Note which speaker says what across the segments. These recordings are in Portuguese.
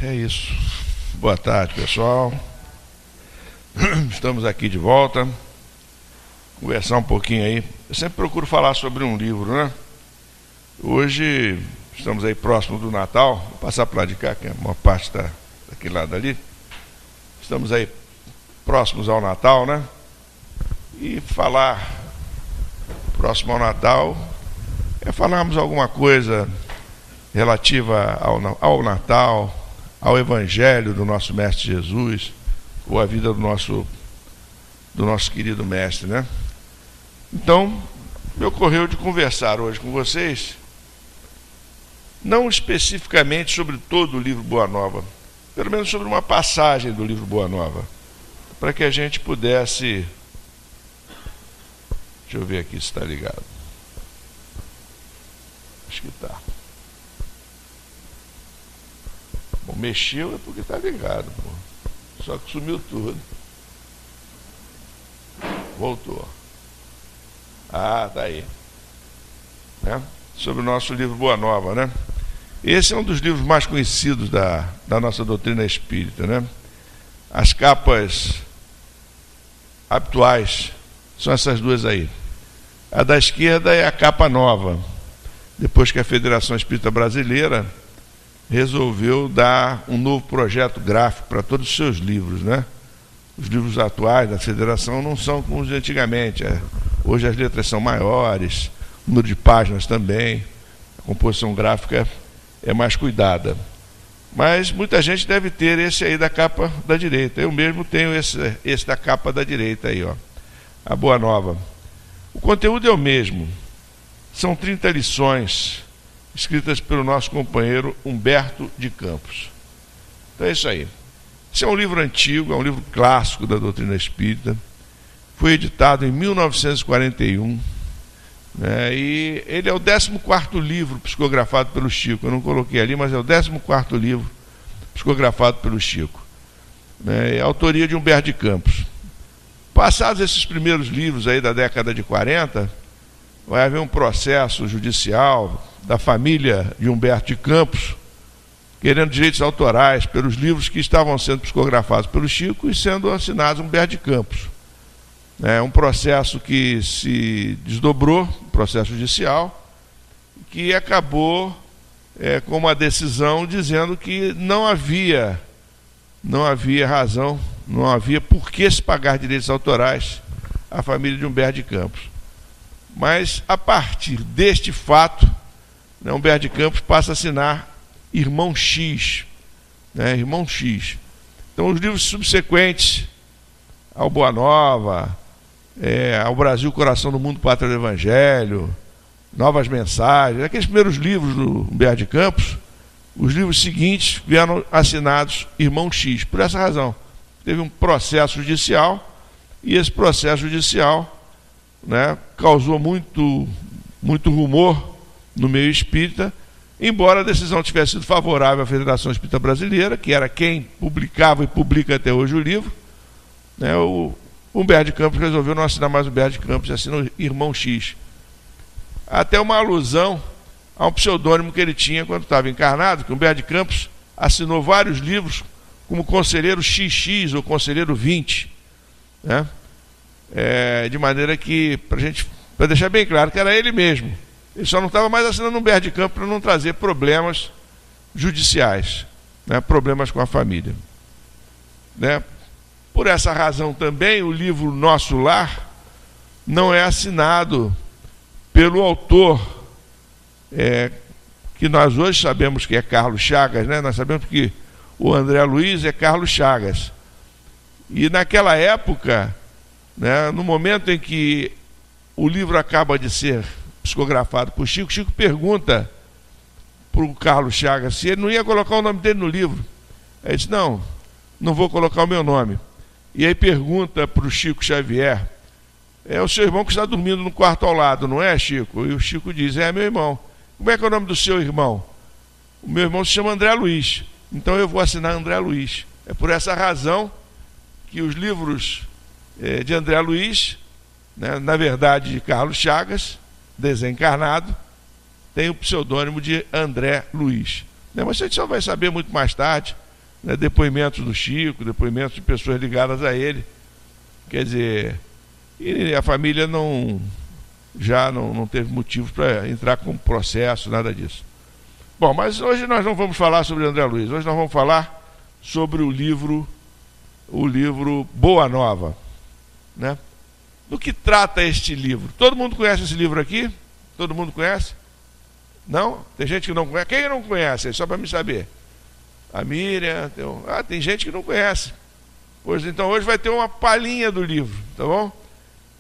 Speaker 1: É isso. Boa tarde, pessoal. Estamos aqui de volta. Conversar um pouquinho aí. Eu sempre procuro falar sobre um livro, né? Hoje estamos aí próximo do Natal. Vou passar para lá de cá, que uma parte está daquele lado ali. Estamos aí próximos ao Natal, né? E falar próximo ao Natal é falarmos alguma coisa relativa ao Natal, ao Evangelho do nosso Mestre Jesus, ou a vida do nosso querido Mestre, né? Então, me ocorreu de conversar hoje com vocês, não especificamente sobre todo o livro Boa Nova, pelo menos sobre uma passagem do livro Boa Nova, para que a gente pudesse... Deixa eu ver aqui se está ligado. Acho que está. Bom, mexeu é porque está ligado, pô. Só que sumiu tudo. Voltou. Ah, tá aí. Né? Sobre o nosso livro Boa Nova, né? Esse é um dos livros mais conhecidos da nossa doutrina espírita, né? As capas habituais são essas duas aí. A da esquerda é a capa nova, depois que a Federação Espírita Brasileira resolveu dar um novo projeto gráfico para todos os seus livros, né? Os livros atuais da Federação não são como os de antigamente. Hoje as letras são maiores, o número de páginas também, a composição gráfica é mais cuidada. Mas muita gente deve ter esse aí da capa da direita. Eu mesmo tenho esse da capa da direita aí, ó, a Boa Nova. O conteúdo é o mesmo. São 30 lições escritas pelo nosso companheiro Humberto de Campos. Então é isso aí. Esse é um livro antigo, é um livro clássico da doutrina espírita. Foi editado em 1941, né, e ele é o 14º livro psicografado pelo Chico. Eu não coloquei ali, mas é o 14º livro psicografado pelo Chico. É a autoria de Humberto de Campos. Passados esses primeiros livros aí da década de 40, vai haver um processo judicial da família de Humberto de Campos, querendo direitos autorais pelos livros que estavam sendo psicografados pelo Chico e sendo assinados Humberto de Campos. É um processo que se desdobrou, um processo judicial, que acabou com uma decisão dizendo que não havia razão, não havia por que se pagar direitos autorais à família de Humberto de Campos. Mas, a partir deste fato, né, Humberto de Campos passa a assinar Irmão X. Né, Irmão X. Então, os livros subsequentes ao Boa Nova, ao Brasil, Coração do Mundo, Pátria do Evangelho, Novas Mensagens, aqueles primeiros livros do Humberto de Campos, os livros seguintes vieram assinados Irmão X. Por essa razão, teve um processo judicial, e esse processo judicial, né, causou muito rumor no meio espírita, embora a decisão tivesse sido favorável à Federação Espírita Brasileira, que era quem publicava e publica até hoje o livro, né, o Humberto de Campos resolveu não assinar mais o Humberto de Campos e assinou Irmão X. Até uma alusão a um pseudônimo que ele tinha quando estava encarnado, que o Humberto de Campos assinou vários livros como Conselheiro XX ou Conselheiro 20, né? De maneira que, para deixar bem claro que era ele mesmo. Ele só não estava mais assinando Humberto de Campos para não trazer problemas judiciais, né? Problemas com a família, né? Por essa razão também o livro Nosso Lar não é assinado pelo autor, que nós hoje sabemos que é Carlos Chagas, né? Nós sabemos que o André Luiz é Carlos Chagas. E naquela época, né, no momento em que o livro acaba de ser psicografado por Chico, Chico pergunta para o Carlos Chagas se ele não ia colocar o nome dele no livro. Ele disse, não vou colocar o meu nome. E aí pergunta para o Chico Xavier, é o seu irmão que está dormindo no quarto ao lado, não é, Chico? E o Chico diz, é meu irmão. Como é que é o nome do seu irmão? O meu irmão se chama André Luiz, então eu vou assinar André Luiz. É por essa razão que os livros de André Luiz, né, na verdade de Carlos Chagas, desencarnado, tem o pseudônimo de André Luiz. Mas a gente só vai saber muito mais tarde, né, depoimentos do Chico, depoimentos de pessoas ligadas a ele. Quer dizer, e a família já não teve motivos para entrar com processo, nada disso. Bom, mas hoje nós não vamos falar sobre André Luiz, hoje nós vamos falar sobre o livro Boa Nova, né? Do que trata este livro? Todo mundo conhece esse livro aqui? Todo mundo conhece? Não? Tem gente que não conhece? Quem não conhece? Só para me saber. A Miriam, tem gente que não conhece. Então hoje vai ter uma palhinha do livro, tá bom?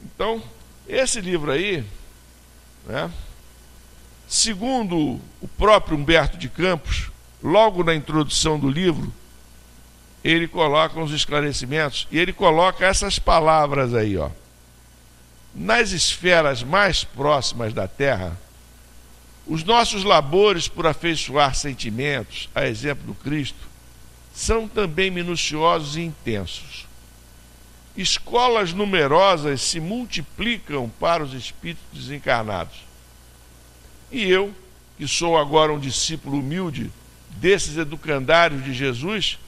Speaker 1: Então, esse livro aí, né, segundo o próprio Humberto de Campos, logo na introdução do livro, ele coloca uns esclarecimentos, e ele coloca essas palavras aí, ó. Nas esferas mais próximas da Terra, os nossos labores por afeiçoar sentimentos, a exemplo do Cristo, são também minuciosos e intensos. Escolas numerosas se multiplicam para os espíritos desencarnados. E eu, que sou agora um discípulo humilde desses educandários de Jesus,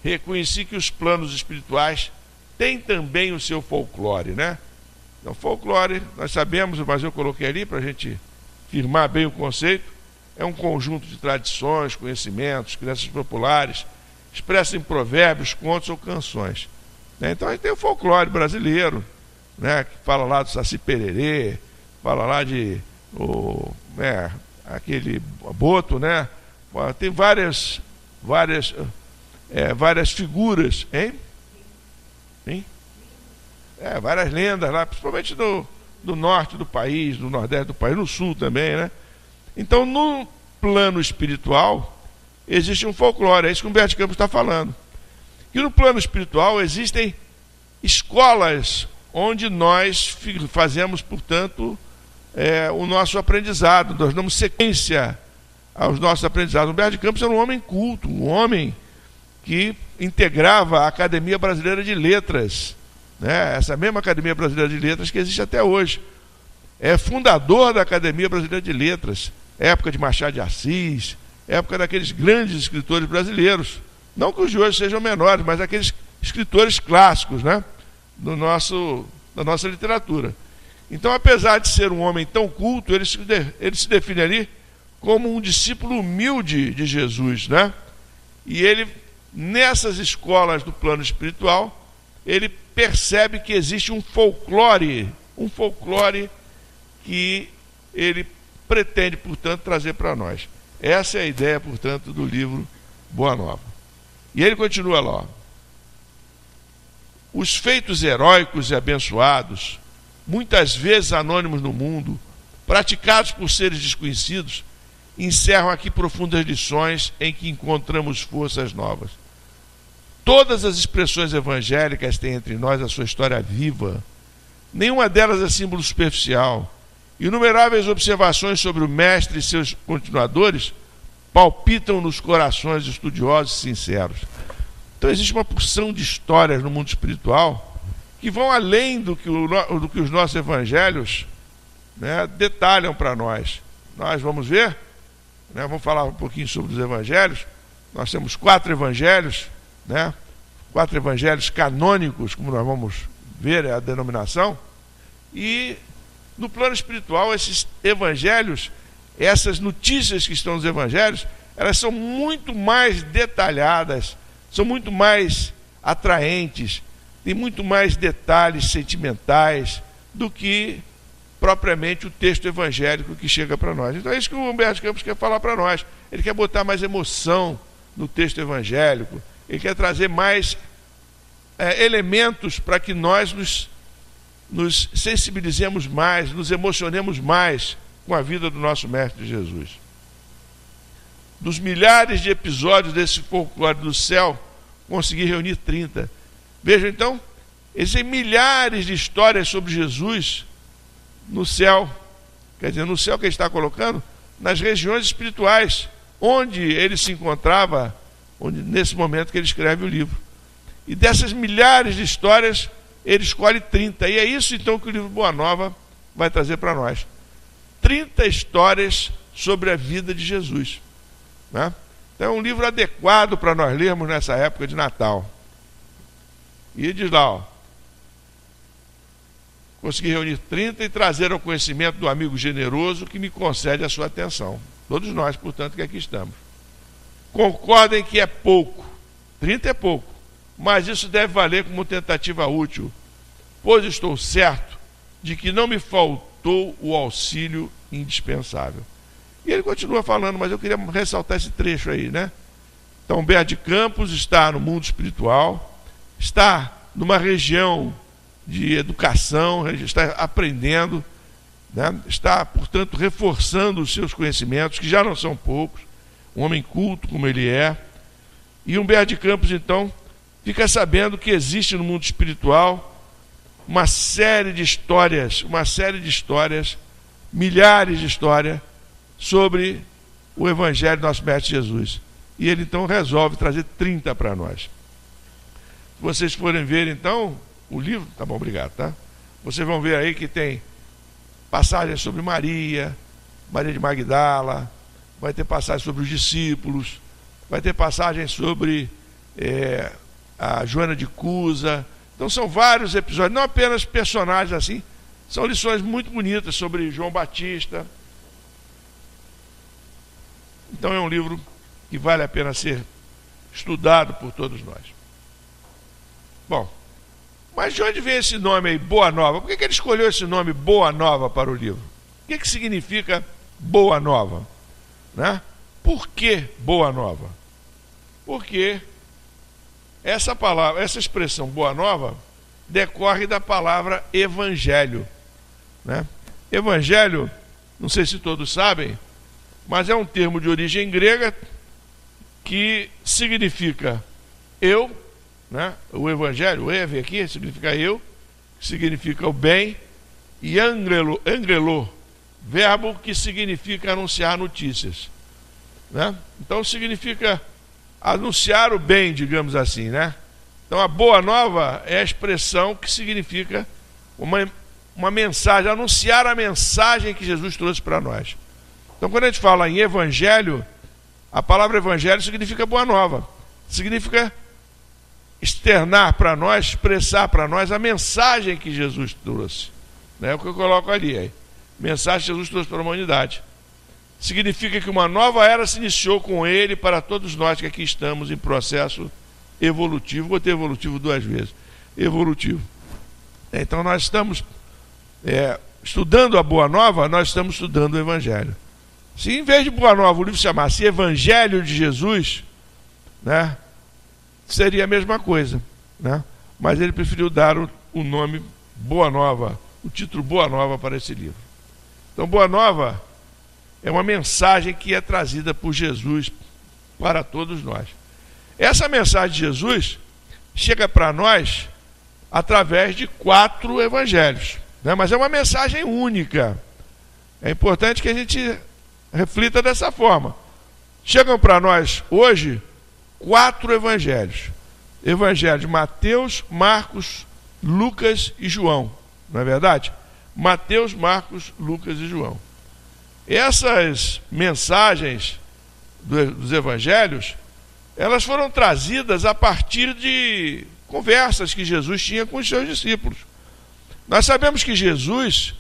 Speaker 1: reconheci que os planos espirituais têm também o seu folclore, né? Então, folclore, nós sabemos, mas eu coloquei ali para a gente firmar bem o conceito, é um conjunto de tradições, conhecimentos, crenças populares, expressam em provérbios, contos ou canções. Então a gente tem o folclore brasileiro, né, que fala lá do Saci Pererê, fala lá de aquele boto, né? Tem várias figuras, hein? Várias lendas lá, principalmente do norte do país, do nordeste do país, no sul também, né? Então, no plano espiritual, existe um folclore, é isso que o Humberto de Campos está falando. E no plano espiritual existem escolas onde nós fazemos, portanto, o nosso aprendizado, nós damos sequência aos nossos aprendizados. O Humberto de Campos era um homem culto, um homem que integrava a Academia Brasileira de Letras, né? Essa mesma Academia Brasileira de Letras que existe até hoje. É fundador da Academia Brasileira de Letras, época de Machado de Assis, época daqueles grandes escritores brasileiros. Não que os de hoje sejam menores, mas aqueles escritores clássicos, né? Da nossa literatura. Então, apesar de ser um homem tão culto, ele se define ali como um discípulo humilde de Jesus, né? E ele, nessas escolas do plano espiritual, ele percebe que existe um folclore que ele pretende, portanto, trazer para nós. Essa é a ideia, portanto, do livro Boa Nova. E ele continua lá, ó. Os feitos heróicos e abençoados, muitas vezes anônimos no mundo, praticados por seres desconhecidos, encerram aqui profundas lições em que encontramos forças novas. Todas as expressões evangélicas têm entre nós a sua história viva. Nenhuma delas é símbolo superficial. Inumeráveis observações sobre o mestre e seus continuadores palpitam nos corações estudiosos e sinceros. Então existe uma porção de histórias no mundo espiritual que vão além do que os nossos evangelhos, né, detalham para nós. Nós vamos ver, né, vamos falar um pouquinho sobre os evangelhos. Nós temos 4 evangelhos, né, 4 evangelhos canônicos, como nós vamos ver, é a denominação. E no plano espiritual, esses evangelhos, essas notícias que estão nos evangelhos, elas são muito mais detalhadas, são muito mais atraentes, tem muito mais detalhes sentimentais do que propriamente o texto evangélico que chega para nós. Então é isso que o Humberto Campos quer falar para nós. Ele quer botar mais emoção no texto evangélico, ele quer trazer mais elementos para que nós nos sensibilizemos mais, nos emocionemos mais com a vida do nosso Mestre Jesus. Dos milhares de episódios desse folclore do céu, consegui reunir 30. Vejam então, existem milhares de histórias sobre Jesus no céu. Quer dizer, no céu que ele está colocando, nas regiões espirituais, onde ele se encontrava, nesse momento que ele escreve o livro. E dessas milhares de histórias, ele escolhe 30. E é isso então que o livro Boa Nova vai trazer para nós. 30 histórias sobre a vida de Jesus, né? Então é um livro adequado para nós lermos nessa época de Natal. E diz lá, ó, consegui reunir 30 e trazer ao conhecimento do amigo generoso que me concede a sua atenção. Todos nós, portanto, que aqui estamos. Concordem que é pouco. 30 é pouco. Mas isso deve valer como tentativa útil, pois estou certo de que não me faltou o auxílio indispensável. E ele continua falando, mas eu queria ressaltar esse trecho aí, né? Então, Humberto de Campos está no mundo espiritual, está numa região de educação, está aprendendo, né? Está, portanto, reforçando os seus conhecimentos, que já não são poucos, um homem culto como ele é. E Humberto de Campos, então, fica sabendo que existe no mundo espiritual uma série de histórias, milhares de histórias sobre o Evangelho do nosso Mestre Jesus. E ele então resolve trazer 30 para nós. Se vocês forem ver então o livro, tá bom, obrigado, tá? Vocês vão ver aí que tem passagens sobre Maria de Magdala, vai ter passagens sobre os discípulos, vai ter passagens sobre a Joana de Cusa. Então são vários episódios, não apenas personagens assim, são lições muito bonitas sobre João Batista. Então é um livro que vale a pena ser estudado por todos nós. Bom, mas de onde vem esse nome aí, Boa Nova? Por que ele escolheu esse nome Boa Nova para o livro? O que significa Boa Nova? Né? Por que Boa Nova? Porque essa palavra, essa expressão Boa Nova decorre da palavra Evangelho, né? Evangelho, não sei se todos sabem, mas é um termo de origem grega que significa eu, né? O Evangelho, o Eve aqui significa eu, significa o bem, e angrelô, verbo que significa anunciar notícias, né? Então significa anunciar o bem, digamos assim, né? Então a Boa Nova é a expressão que significa uma mensagem, anunciar a mensagem que Jesus trouxe para nós. Então quando a gente fala em Evangelho, a palavra Evangelho significa Boa Nova, significa externar para nós, expressar para nós a mensagem que Jesus trouxe, né? É o que eu coloco ali aí. Mensagem que Jesus trouxe para a humanidade. Significa que uma nova era se iniciou com ele para todos nós que aqui estamos em processo evolutivo. Vou ter evolutivo duas vezes. Evolutivo. Então nós estamos estudando a Boa Nova, nós estamos estudando o Evangelho. Se em vez de Boa Nova o livro chamasse Evangelho de Jesus, né, seria a mesma coisa, né? Mas ele preferiu dar o nome Boa Nova, o título Boa Nova para esse livro. Então Boa Nova é uma mensagem que é trazida por Jesus para todos nós. Essa mensagem de Jesus chega para nós através de 4 evangelhos, né? Mas é uma mensagem única. É importante que a gente reflita dessa forma. Chegam para nós hoje 4 evangelhos. Evangelho de Mateus, Marcos, Lucas e João. Não é verdade? Mateus, Marcos, Lucas e João. Essas mensagens dos evangelhos, elas foram trazidas a partir de conversas que Jesus tinha com os seus discípulos. Nós sabemos que Jesus,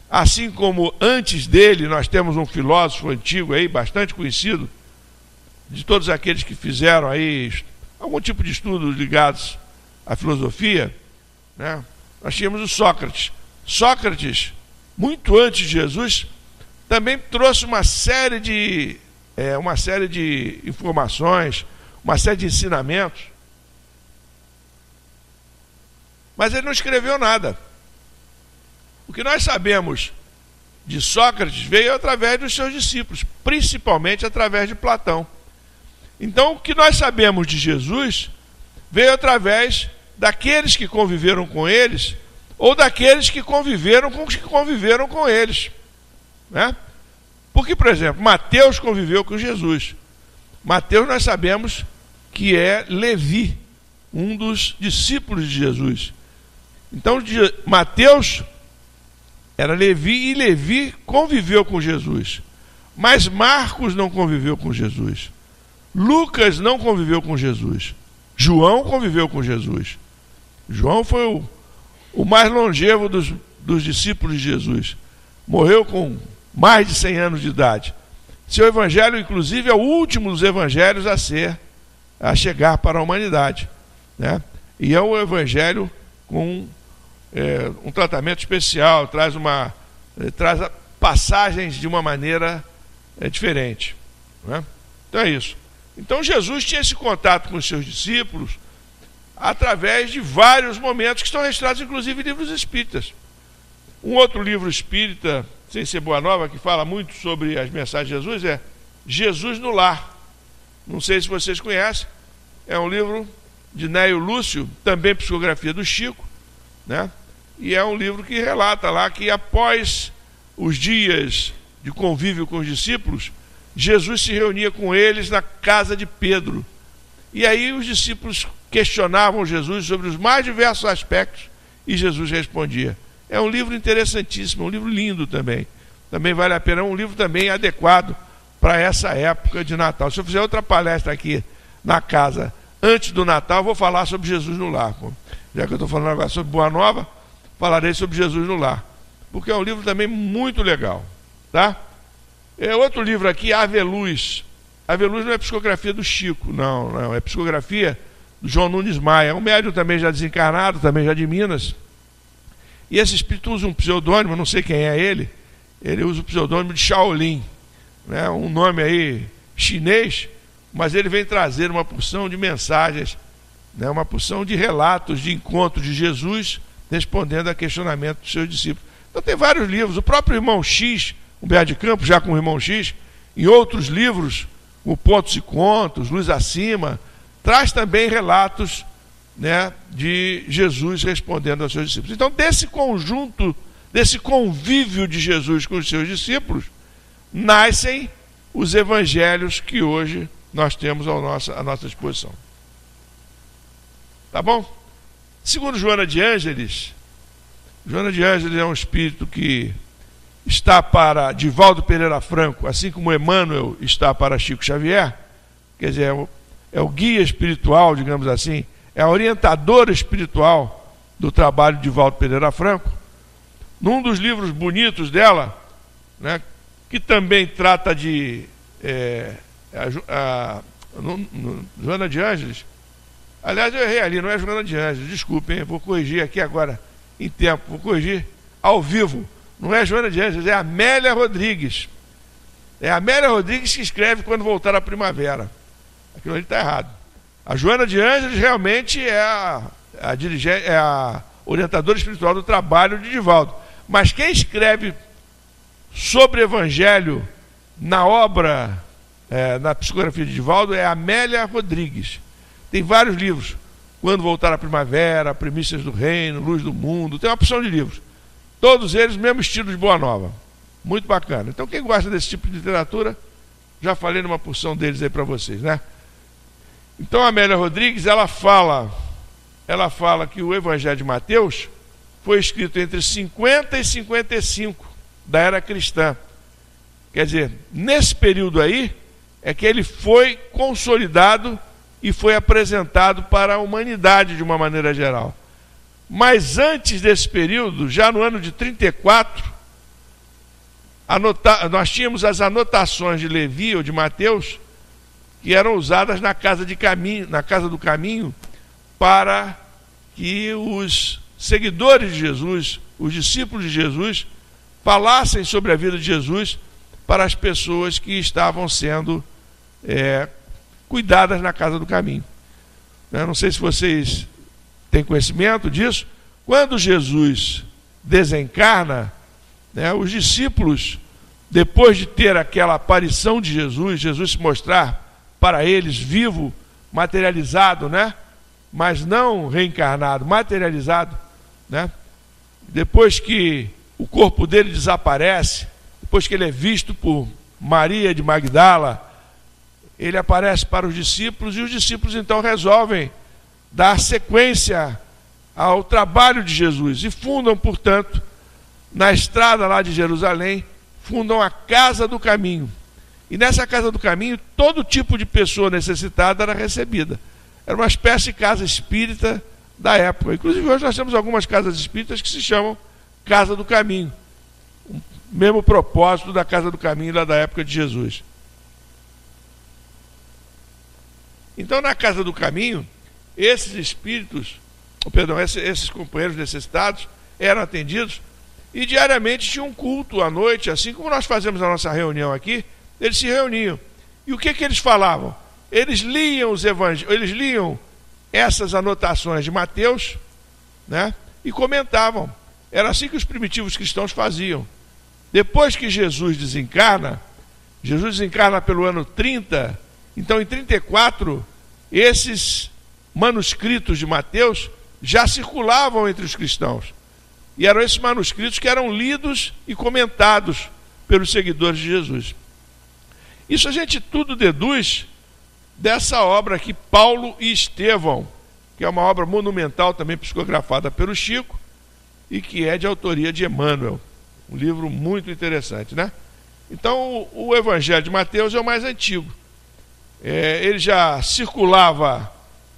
Speaker 1: assim como antes dele, nós temos um filósofo antigo aí, bastante conhecido, de todos aqueles que fizeram aí algum tipo de estudos ligados à filosofia, né? Nós tínhamos o Sócrates. Sócrates, muito antes de Jesus, também trouxe uma série de informações, uma série de ensinamentos, mas ele não escreveu nada. O que nós sabemos de Sócrates veio através dos seus discípulos, principalmente através de Platão. Então, o que nós sabemos de Jesus veio através daqueles que conviveram com eles, ou daqueles que conviveram com os que conviveram com eles, né? Porque, por exemplo, Mateus conviveu com Jesus. Mateus nós sabemos que é Levi, um dos discípulos de Jesus. Então, Mateus era Levi, e Levi conviveu com Jesus. Mas Marcos não conviveu com Jesus. Lucas não conviveu com Jesus. João conviveu com Jesus. João foi o mais longevo dos discípulos de Jesus. Morreu com mais de 100 anos de idade. Seu evangelho, inclusive, é o último dos evangelhos a chegar para a humanidade, né? E é um evangelho com um tratamento especial, traz passagens de uma maneira diferente, né? Então é isso. Então Jesus tinha esse contato com os seus discípulos através de vários momentos que estão registrados, inclusive, em livros espíritas. Um outro livro espírita, sem ser Boa Nova, que fala muito sobre as mensagens de Jesus, é Jesus no Lar. Não sei se vocês conhecem, é um livro de Néio Lúcio, também psicografia do Chico, né? E é um livro que relata lá que após os dias de convívio com os discípulos, Jesus se reunia com eles na casa de Pedro. E aí os discípulos questionavam Jesus sobre os mais diversos aspectos e Jesus respondia. É um livro interessantíssimo, um livro lindo também. Também vale a pena, é um livro também adequado para essa época de Natal. Se eu fizer outra palestra aqui na casa antes do Natal, eu vou falar sobre Jesus no Lar. Já que eu estou falando agora sobre Boa Nova, falarei sobre Jesus no Lar. Porque é um livro também muito legal, tá? Outro livro aqui, Ave Luz. Ave Luz não é psicografia do Chico, não, é psicografia do João Nunes Maia. É um médium também já desencarnado, também já de Minas. E esse espírito usa um pseudônimo, não sei quem é ele usa o pseudônimo de Shaolin, né? Um nome aí chinês, mas ele vem trazer uma porção de mensagens, né? Uma porção de relatos de encontro de Jesus respondendo a questionamento dos seus discípulos. Então tem vários livros, o próprio Irmão X, Humberto de Campos, já com o Irmão X, em outros livros, o Pontos e Contos, Luz Acima, traz também relatos, né, de Jesus respondendo aos seus discípulos. Então, desse conjunto, desse convívio de Jesus com os seus discípulos, nascem os evangelhos que hoje nós temos à nossa disposição. Tá bom? Segundo Joana de Ângeles é um espírito que está para Divaldo Pereira Franco, assim como Emmanuel está para Chico Xavier, quer dizer, é o guia espiritual, digamos assim, é a orientadora espiritual do trabalho de Divaldo Pereira Franco. Num dos livros bonitos dela, né, que também trata de Joana de Ângeles, aliás, eu errei ali, não é Joana de Ângeles, desculpem, vou corrigir aqui agora em tempo, vou corrigir ao vivo. Não é Joana de Ângeles, é Amélia Rodrigues. É Amélia Rodrigues que escreve Quando Voltar a Primavera. Aquilo ali está errado. A Joana de Ângeles realmente é a orientadora espiritual do trabalho de Divaldo. Mas quem escreve sobre Evangelho na obra, na psicografia de Divaldo, é Amélia Rodrigues. Tem vários livros. Quando Voltar a Primavera, Primícias do Reino, Luz do Mundo, tem uma opção de livros. Todos eles, mesmo estilo de Boa Nova. Muito bacana. Então, quem gosta desse tipo de literatura, já falei numa porção deles aí para vocês, né? Então, a Amélia Rodrigues, ela fala que o Evangelho de Mateus foi escrito entre 50 e 55 da era cristã. Quer dizer, nesse período aí, é que ele foi consolidado e foi apresentado para a humanidade de uma maneira geral. Mas antes desse período, já no ano de 34, nós tínhamos as anotações de Levi ou de Mateus, que eram usadas na casa do caminho, para que os seguidores de Jesus, os discípulos de Jesus, falassem sobre a vida de Jesus para as pessoas que estavam sendo cuidadas na casa do caminho. Eu não sei se vocês têm conhecimento disso. Quando Jesus desencarna, né, os discípulos, depois de ter aquela aparição de Jesus se mostrar para eles vivo, materializado, né, mas não reencarnado, materializado, né, depois que o corpo dele desaparece, depois que ele é visto por Maria de Magdala, ele aparece para os discípulos, e os discípulos então resolvem dar sequência ao trabalho de Jesus e fundam, portanto, na estrada lá de Jerusalém, fundam a Casa do Caminho. E nessa casa do caminho, todo tipo de pessoa necessitada era recebida. Era uma espécie de casa espírita da época. Inclusive hoje nós temos algumas casas espíritas que se chamam Casa do Caminho. O mesmo propósito da Casa do Caminho lá da época de Jesus. Então na Casa do Caminho, esses espíritos, esses companheiros necessitados eram atendidos e diariamente tinha um culto à noite, assim como nós fazemos a nossa reunião aqui, eles se reuniam. E o que eles falavam? Eles liam os evangelhos, eles liam essas anotações de Mateus, né, e comentavam. Era assim que os primitivos cristãos faziam. Depois que Jesus desencarna pelo ano 30, então em 34, esses manuscritos de Mateus já circulavam entre os cristãos. E eram esses manuscritos que eram lidos e comentados pelos seguidores de Jesus. Isso a gente tudo deduz dessa obra aqui, Paulo e Estevão, que é uma obra monumental também psicografada pelo Chico e que é de autoria de Emmanuel. Um livro muito interessante, né? Então o Evangelho de Mateus é o mais antigo. Ele já circulava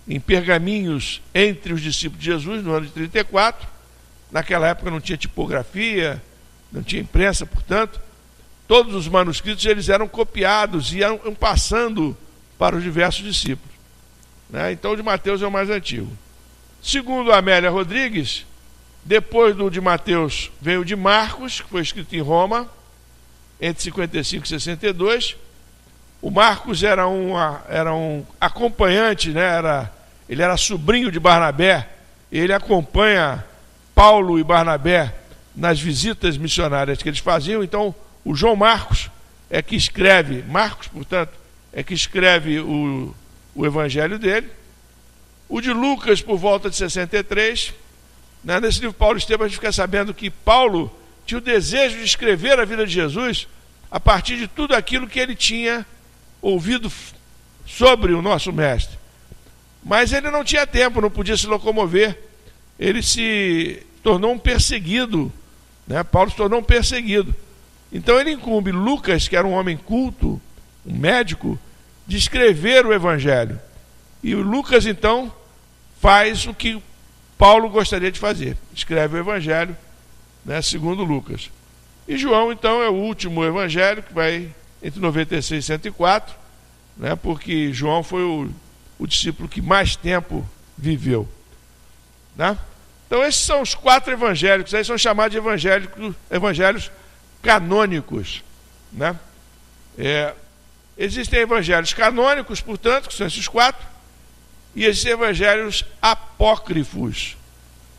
Speaker 1: em pergaminhos entre os discípulos de Jesus no ano de 34. Naquela época não tinha tipografia, não tinha imprensa, portanto, todos os manuscritos eles eram copiados e iam passando para os diversos discípulos, né? Então o de Mateus é o mais antigo. Segundo a Amélia Rodrigues, depois do de Mateus veio o de Marcos, que foi escrito em Roma, entre 55 e 62. O Marcos era um acompanhante, né? Ele era sobrinho de Barnabé, ele acompanha Paulo e Barnabé nas visitas missionárias que eles faziam. Então o João Marcos é que escreve, Marcos, portanto, é que escreve o evangelho dele. O de Lucas, por volta de 63, né? Nesse livro Paulo e Estevão a gente fica sabendo que Paulo tinha o desejo de escrever a vida de Jesus a partir de tudo aquilo que ele tinha ouvido sobre o nosso mestre. Mas ele não tinha tempo, não podia se locomover. Ele se tornou um perseguido, né? Paulo se tornou um perseguido. Então ele incumbe Lucas, que era um homem culto, um médico, de escrever o evangelho. E o Lucas então faz o que Paulo gostaria de fazer, escreve o evangelho, né, segundo Lucas. E João então é o último evangelho, que vai entre 96 e 104, né, porque João foi o discípulo que mais tempo viveu, né? Então esses são os 4 evangélicos, aí são chamados de evangelhos canônicos, né? Existem evangelhos canônicos, portanto, que são esses 4, e existem evangelhos apócrifos.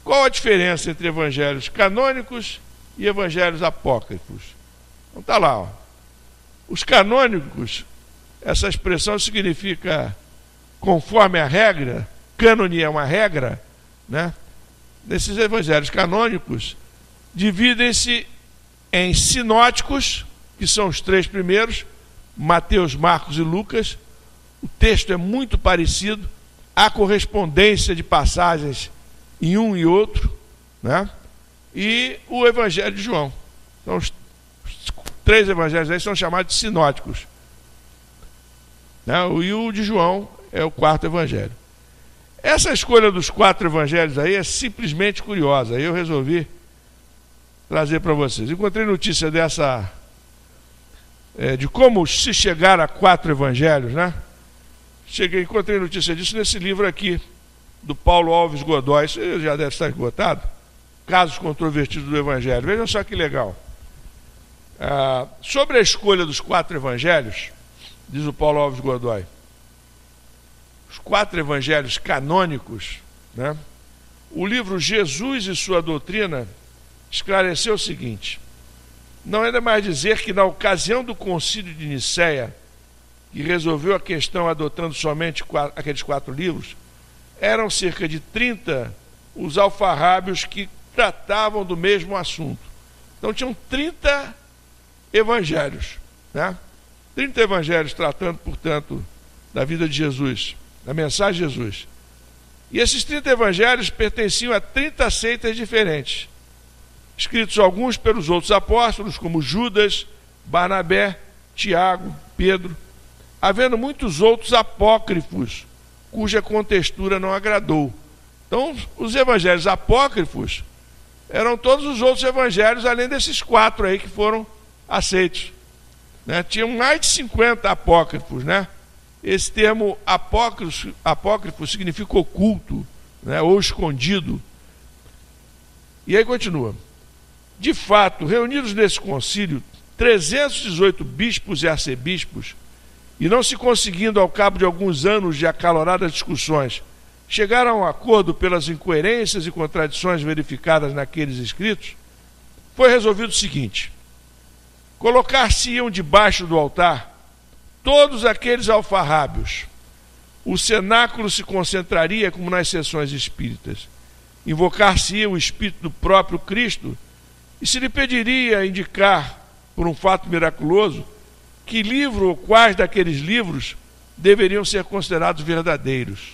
Speaker 1: Qual a diferença entre evangelhos canônicos e evangelhos apócrifos? Então está lá, ó. Os canônicos, essa expressão significa conforme a regra, cânone é uma regra, né? Nesses evangelhos canônicos, dividem-se em sinóticos, que são os 3 primeiros, Mateus, Marcos e Lucas. O texto é muito parecido, há correspondência de passagens em um e outro, né? E o Evangelho de João. Então os 3 evangelhos aí são chamados de sinóticos, né? E o de João é o 4º evangelho. Essa escolha dos 4 evangelhos aí é simplesmente curiosa. Aí eu resolvi trazer para vocês. Encontrei notícia dessa, de como se chegar a 4 evangelhos, né? Encontrei notícia disso nesse livro aqui, do Paulo Alves Godoy. Isso já deve estar esgotado. Casos controvertidos do evangelho. Vejam só que legal. Sobre a escolha dos 4 evangelhos, diz o Paulo Alves Godoy, os 4 evangelhos canônicos, né? O livro Jesus e Sua Doutrina esclareceu o seguinte: não é demais dizer que na ocasião do concílio de Nicéia, que resolveu a questão adotando somente aqueles 4 livros, eram cerca de 30 os alfarrábios que tratavam do mesmo assunto. Então tinham 30 evangelhos, né? 30 evangelhos tratando, portanto, da vida de Jesus, da mensagem de Jesus. E esses 30 evangelhos pertenciam a 30 seitas diferentes, escritos alguns pelos outros apóstolos, como Judas, Barnabé, Tiago, Pedro, havendo muitos outros apócrifos, cuja contextura não agradou. Então, os evangelhos apócrifos eram todos os outros evangelhos, além desses 4 aí que foram aceitos. Né? Tinham mais de 50 apócrifos, né? Esse termo apócrifo significa oculto, né? Ou escondido. E aí continua. De fato, reunidos nesse concílio, 318 bispos e arcebispos, e não se conseguindo ao cabo de alguns anos de acaloradas discussões, chegaram a um acordo pelas incoerências e contradições verificadas naqueles escritos, foi resolvido o seguinte: colocar-se-iam debaixo do altar todos aqueles alfarrábios. O cenáculo se concentraria como nas sessões espíritas. Invocar-se-ia o Espírito do próprio Cristo e se lhe pediria indicar, por um fato miraculoso, que livro ou quais daqueles livros deveriam ser considerados verdadeiros.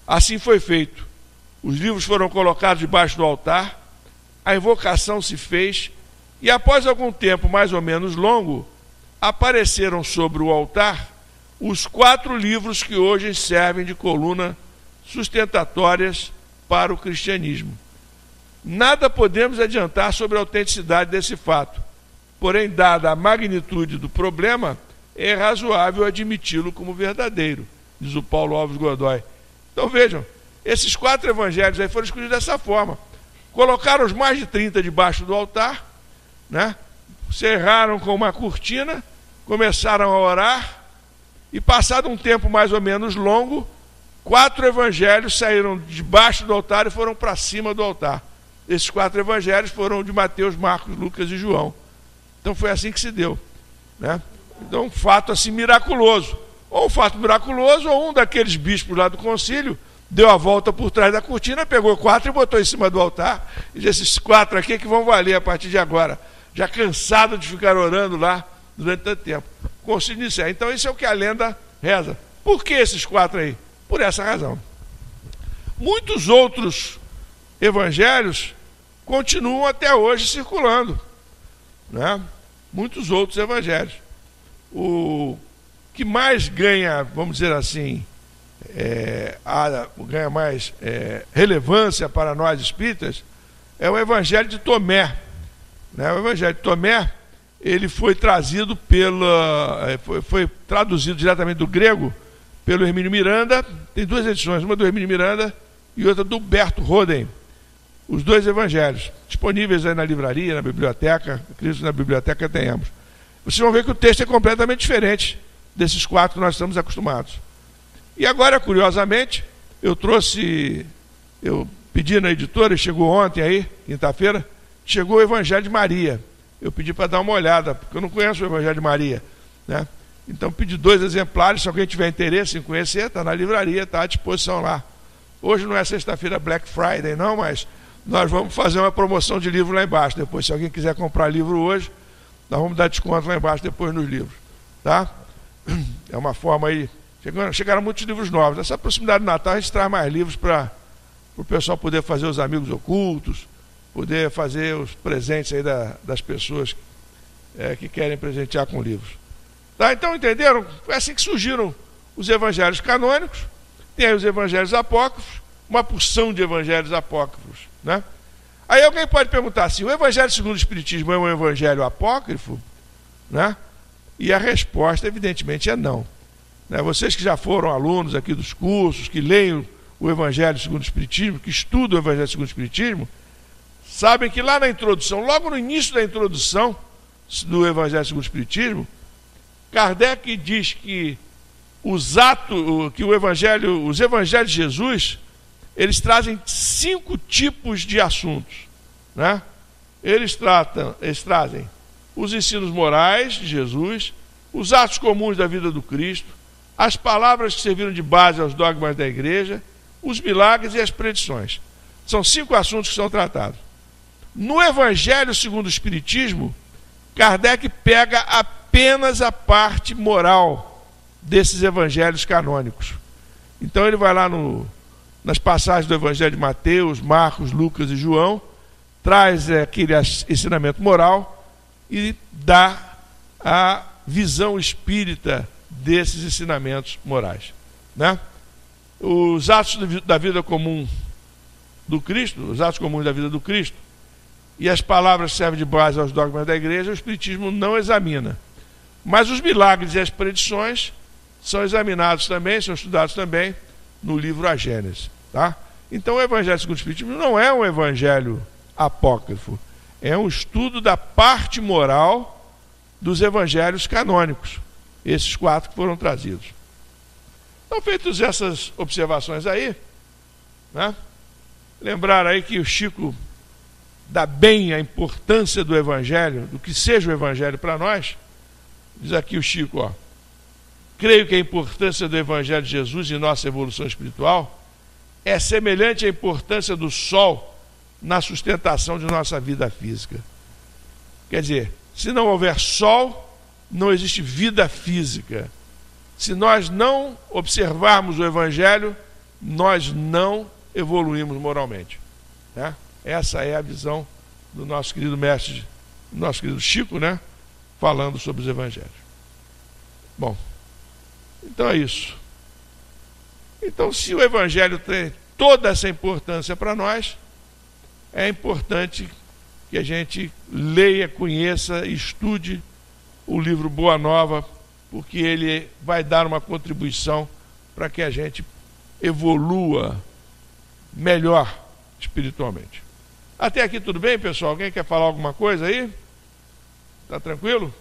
Speaker 1: Assim foi feito. Os livros foram colocados debaixo do altar, a invocação se fez e, após algum tempo mais ou menos longo, apareceram sobre o altar os 4 livros que hoje servem de coluna sustentatórias para o cristianismo. Nada podemos adiantar sobre a autenticidade desse fato, porém, dada a magnitude do problema, é razoável admiti-lo como verdadeiro, diz o Paulo Alves Godoy. Então vejam, esses 4 evangelhos aí foram escolhidos dessa forma. Colocaram os mais de 30 debaixo do altar, né? Cerraram com uma cortina, começaram a orar, e passado um tempo mais ou menos longo, 4 evangelhos saíram debaixo do altar e foram para cima do altar. Esses 4 evangelhos foram de Mateus, Marcos, Lucas e João. Então foi assim que se deu, né? Então um fato assim miraculoso. Ou um fato miraculoso, ou um daqueles bispos lá do concílio deu a volta por trás da cortina, pegou 4 e botou em cima do altar, e disse: esses 4 aqui que vão valer a partir de agora, já cansado de ficar orando lá durante tanto tempo. Concílio Nicéia. Então isso é o que a lenda reza. Por que esses 4 aí? Por essa razão. Muitos outros evangelhos continuam até hoje circulando, né? Muitos outros evangelhos. O que mais ganha, vamos dizer assim, ganha mais relevância para nós espíritas é o Evangelho de Tomé, né? O Evangelho de Tomé, ele foi trazido foi traduzido diretamente do grego pelo Hermínio Miranda. Tem 2 edições, uma do Hermínio Miranda e outra do Berto Roden. Os 2 evangelhos disponíveis aí na livraria, na biblioteca. Acredito que na biblioteca tenhamos. Vocês vão ver que o texto é completamente diferente desses 4 que nós estamos acostumados. E agora, curiosamente, eu pedi na editora, chegou ontem aí, quinta-feira, chegou o Evangelho de Maria. Eu pedi para dar uma olhada, porque eu não conheço o Evangelho de Maria, né? Então pedi 2 exemplares, se alguém tiver interesse em conhecer, está na livraria, está à disposição lá. Hoje não é sexta-feira Black Friday não, mas nós vamos fazer uma promoção de livro lá embaixo. Depois, se alguém quiser comprar livro hoje, nós vamos dar desconto lá embaixo depois nos livros, tá? É uma forma aí. Chegaram muitos livros novos. Nessa proximidade do Natal a gente traz mais livros para o pessoal poder fazer os amigos ocultos, poder fazer os presentes aí das pessoas que querem presentear com livros. Tá? Então, entenderam? Foi assim que surgiram os evangelhos canônicos. Tem aí os evangelhos apócrifos, uma porção de evangelhos apócrifos, né? Aí alguém pode perguntar assim: o Evangelho segundo o Espiritismo é um evangelho apócrifo? Né? E a resposta, evidentemente, é não. Né? Vocês que já foram alunos aqui dos cursos, que leem o Evangelho segundo o Espiritismo, que estudam o Evangelho segundo o Espiritismo, sabem que lá na introdução, logo no início da introdução do Evangelho segundo o Espiritismo, Kardec diz que os evangelhos de Jesus, eles trazem 5 tipos de assuntos, né? Eles trazem os ensinos morais de Jesus, os atos comuns da vida do Cristo, as palavras que serviram de base aos dogmas da igreja, os milagres e as predições. São 5 assuntos que são tratados. No Evangelho segundo o Espiritismo, Kardec pega apenas a parte moral desses evangelhos canônicos. Então ele vai lá nas passagens do Evangelho de Mateus, Marcos, Lucas e João, traz aquele ensinamento moral e dá visão espírita desses ensinamentos morais, né? Os atos da vida comum do Cristo, os atos comuns da vida do Cristo, e as palavras que servem de base aos dogmas da igreja, o Espiritismo não examina. Mas os milagres e as predições são examinados também, são estudados também no livro A Gênese, tá? Então o Evangelho segundo o Espiritismo não é um evangelho apócrifo, é um estudo da parte moral dos evangelhos canônicos, esses 4 que foram trazidos. Então, feitas essas observações aí, né? Lembrar aí que o Chico dá bem a importância do Evangelho, do que seja o Evangelho para nós. Diz aqui o Chico, ó: creio que a importância do Evangelho de Jesus em nossa evolução espiritual é semelhante à importância do sol na sustentação de nossa vida física. Quer dizer, se não houver sol, não existe vida física. Se nós não observarmos o Evangelho, nós não evoluímos moralmente, né? Essa é a visão do nosso querido mestre, do nosso querido Chico, né? Falando sobre os Evangelhos. Bom, então é isso. Então, se o Evangelho tem toda essa importância para nós, é importante que a gente leia, conheça, estude o livro Boa Nova, porque ele vai dar uma contribuição para que a gente evolua melhor espiritualmente. Até aqui tudo bem, pessoal? Alguém quer falar alguma coisa aí? Tá tranquilo?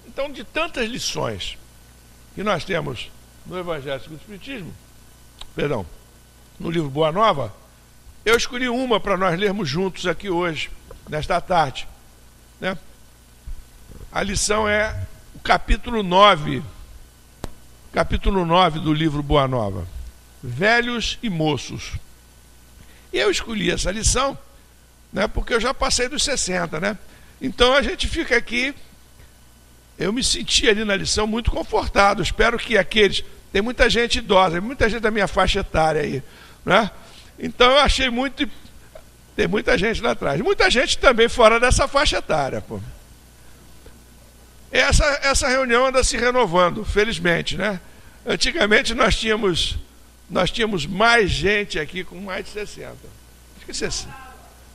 Speaker 1: Então, de tantas lições que nós temos no Evangelho segundo o Espiritismo, no livro Boa Nova, eu escolhi uma para nós lermos juntos aqui hoje, nesta tarde, né? A lição é o capítulo 9 do livro Boa Nova, Velhos e Moços. E eu escolhi essa lição, né, porque eu já passei dos 60, né? Então a gente fica aqui, eu me senti ali na lição muito confortado. Espero que aqueles, tem muita gente idosa, muita gente da minha faixa etária aí, né? Então eu achei muito, tem muita gente lá atrás, muita gente também fora dessa faixa etária, pô. Essa reunião anda se renovando, felizmente, né? Antigamente nós tínhamos mais gente aqui com mais de 60. Acho que 60.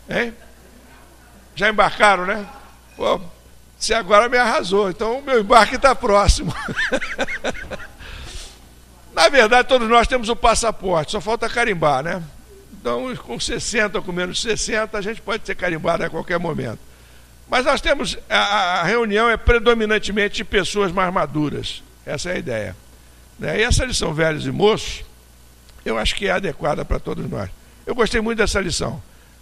Speaker 1: Hein? Já embarcaram, né? Pô, você agora me arrasou, então o meu embarque está próximo. Na verdade, todos nós temos o passaporte, só falta carimbar, né? Então, com 60 ou com menos de 60, a gente pode ser carimbado a qualquer momento. Mas nós temos, a reunião é predominantemente de pessoas mais maduras. Essa é a ideia, né? E essa lição Velhos e Moços, eu acho que é adequada para todos nós. Eu gostei muito dessa lição,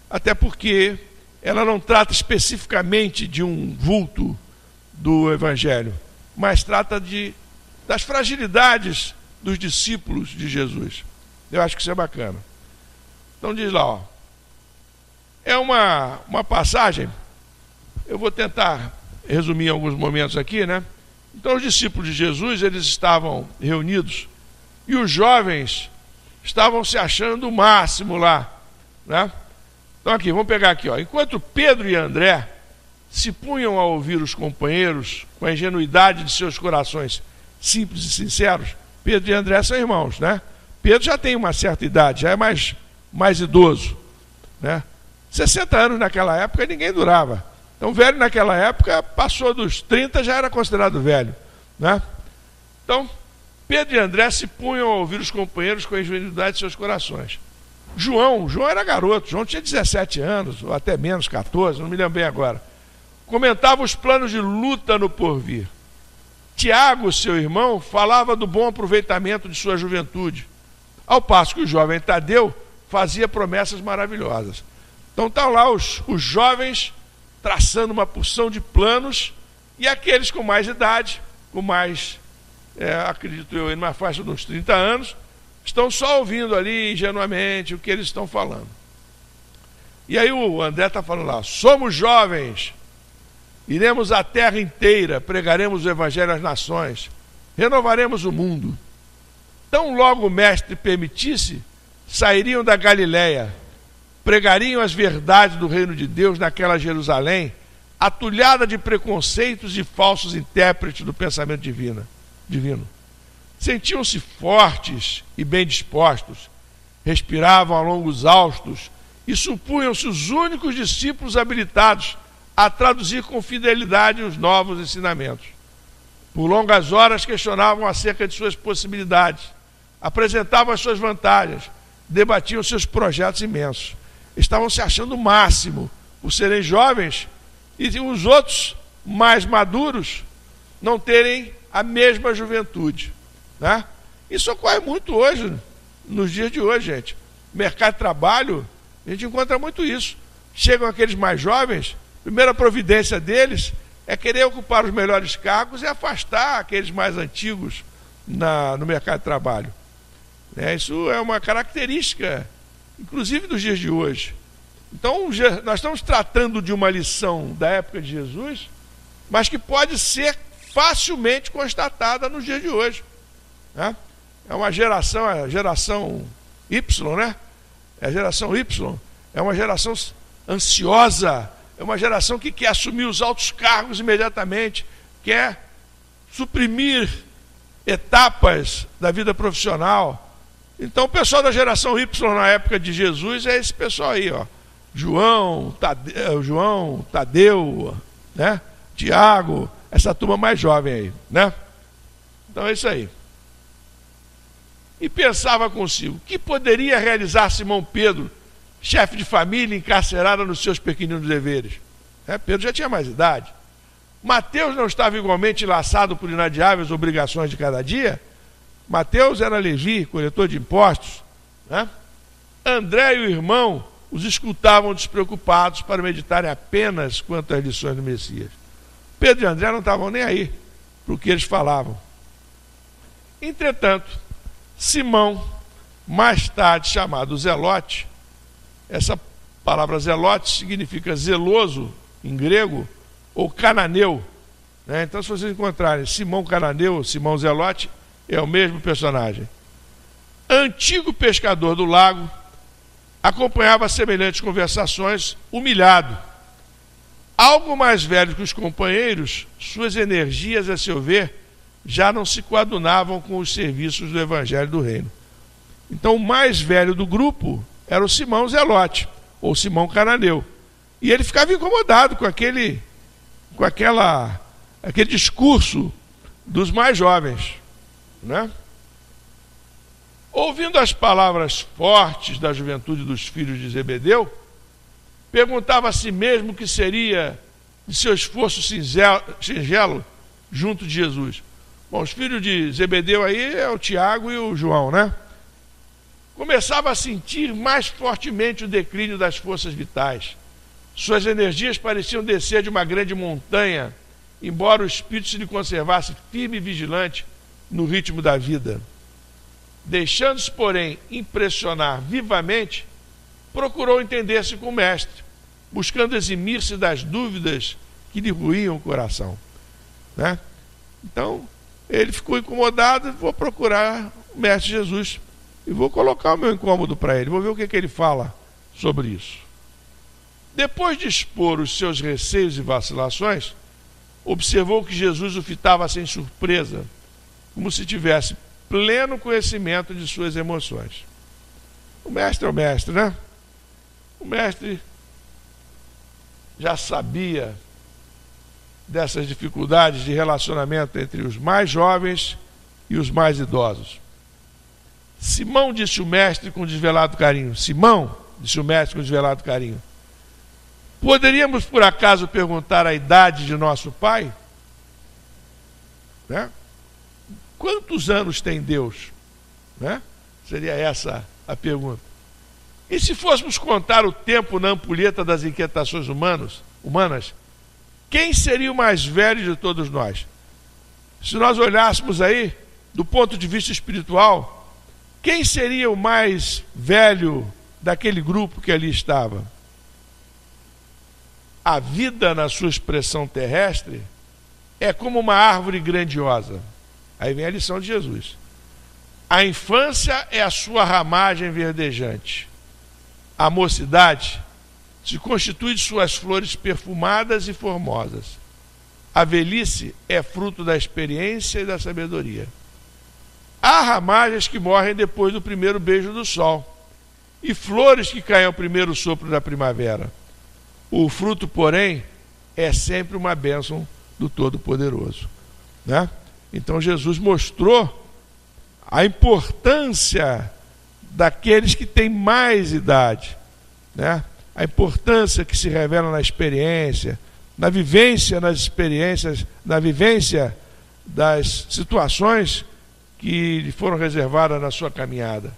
Speaker 1: até porque ela não trata especificamente de um vulto do Evangelho, mas trata das fragilidades dos discípulos de Jesus. Eu acho que isso é bacana. Então diz lá, ó, é uma passagem, eu vou tentar resumir em alguns momentos aqui, né? Então os discípulos de Jesus, eles estavam reunidos e os jovens estavam se achando o máximo lá, né? Então aqui, vamos pegar aqui, ó. Enquanto Pedro e André se punham a ouvir os companheiros com a ingenuidade de seus corações simples e sinceros, Pedro e André são irmãos, né? Pedro já tem uma certa idade, já é mais idoso, né? 60 anos naquela época ninguém durava. Então velho naquela época, passou dos 30, já era considerado velho, né? Então Pedro e André se punham a ouvir os companheiros com a ingenuidade de seus corações. João era garoto, João tinha 17 anos, ou até menos, 14, não me lembro bem agora. Comentava os planos de luta no porvir. Tiago, seu irmão, falava do bom aproveitamento de sua juventude, ao passo que o jovem Tadeu fazia promessas maravilhosas. Então estão lá os jovens traçando uma porção de planos, e aqueles com mais idade, com mais, acredito eu, em uma faixa de uns 30 anos, estão só ouvindo ali ingenuamente o que eles estão falando. E aí o André está falando lá: somos jovens, iremos à terra inteira, pregaremos o evangelho às nações, renovaremos o mundo. Tão logo o mestre permitisse, sairiam da Galileia, pregariam as verdades do reino de Deus naquela Jerusalém, atulhada de preconceitos e falsos intérpretes do pensamento divino. Sentiam-se fortes e bem dispostos, respiravam a longos haustos e supunham-se os únicos discípulos habilitados a traduzir com fidelidade os novos ensinamentos. Por longas horas questionavam acerca de suas possibilidades, apresentavam as suas vantagens, debatiam seus projetos imensos. Estavam se achando o máximo por serem jovens e os outros, mais maduros, não terem a mesma juventude, né? Isso ocorre muito hoje, nos dias de hoje, gente. No mercado de trabalho, a gente encontra muito isso. Chegam aqueles mais jovens, a primeira providência deles é querer ocupar os melhores cargos e afastar aqueles mais antigos no mercado de trabalho. Isso é uma característica, inclusive, dos dias de hoje. Então, nós estamos tratando de uma lição da época de Jesus, mas que pode ser facilmente constatada nos dias de hoje, né? É uma geração, a geração Y, né? A geração Y é uma geração ansiosa, é uma geração que quer assumir os altos cargos imediatamente, quer suprimir etapas da vida profissional. Então, o pessoal da geração Y na época de Jesus é esse pessoal aí, ó. João, Tadeu, né? Tiago, essa turma mais jovem aí, né? Então é isso aí. E pensava consigo, que poderia realizar Simão Pedro, chefe de família, encarcerado nos seus pequeninos deveres? Pedro já tinha mais idade. Mateus não estava igualmente laçado por inadiáveis obrigações de cada dia? Mateus era Levi, coletor de impostos, né? André e o irmão os escutavam despreocupados para meditarem apenas quanto às lições do Messias. Pedro e André não estavam nem aí para o que eles falavam. Entretanto, Simão, mais tarde chamado Zelote, essa palavra Zelote significa zeloso em grego, ou cananeu, né? Então, se vocês encontrarem Simão Cananeu ou Simão Zelote, é o mesmo personagem. Antigo pescador do lago, acompanhava semelhantes conversações, humilhado. Algo mais velho que os companheiros, suas energias, a seu ver, já não se coadunavam com os serviços do Evangelho do Reino. Então, o mais velho do grupo era o Simão Zelote, ou Simão Cananeu. E ele ficava incomodado com aquele discurso dos mais jovens, né? Ouvindo as palavras fortes da juventude dos filhos de Zebedeu, perguntava a si mesmo o que seria de seu esforço singelo junto de Jesus. Bom, os filhos de Zebedeu aí é o Tiago e o João, né? Começava a sentir mais fortemente o declínio das forças vitais. Suas energias pareciam descer de uma grande montanha, embora o espírito se lhe conservasse firme e vigilante no ritmo da vida. Deixando-se, porém, impressionar vivamente, procurou entender-se com o mestre, buscando eximir-se das dúvidas que lhe ruíam o coração, né? Então, ele ficou incomodado, vou procurar o mestre Jesus e vou colocar o meu incômodo para ele, vou ver o que ele fala sobre isso. Depois de expor os seus receios e vacilações, observou que Jesus o fitava sem surpresa, como se tivesse pleno conhecimento de suas emoções. O mestre é o mestre, né? O mestre já sabia dessas dificuldades de relacionamento entre os mais jovens e os mais idosos. Simão, disse o mestre com desvelado carinho. Simão, disse o mestre com desvelado carinho. Poderíamos, por acaso, perguntar a idade de nosso pai? Né? Quantos anos tem Deus? Né? Seria essa a pergunta. E se fôssemos contar o tempo na ampulheta das inquietações humanas, quem seria o mais velho de todos nós? Se nós olhássemos aí, do ponto de vista espiritual, quem seria o mais velho daquele grupo que ali estava? A vida, na sua expressão terrestre, é como uma árvore grandiosa. Aí vem a lição de Jesus. A infância é a sua ramagem verdejante. A mocidade se constitui de suas flores perfumadas e formosas. A velhice é fruto da experiência e da sabedoria. Há ramagens que morrem depois do primeiro beijo do sol, e flores que caem ao primeiro sopro da primavera. O fruto, porém, é sempre uma bênção do Todo-Poderoso, né? Então Jesus mostrou a importância daqueles que têm mais idade, né? A importância que se revela na experiência, na vivência nas experiências, na vivência das situações que lhe foram reservadas na sua caminhada.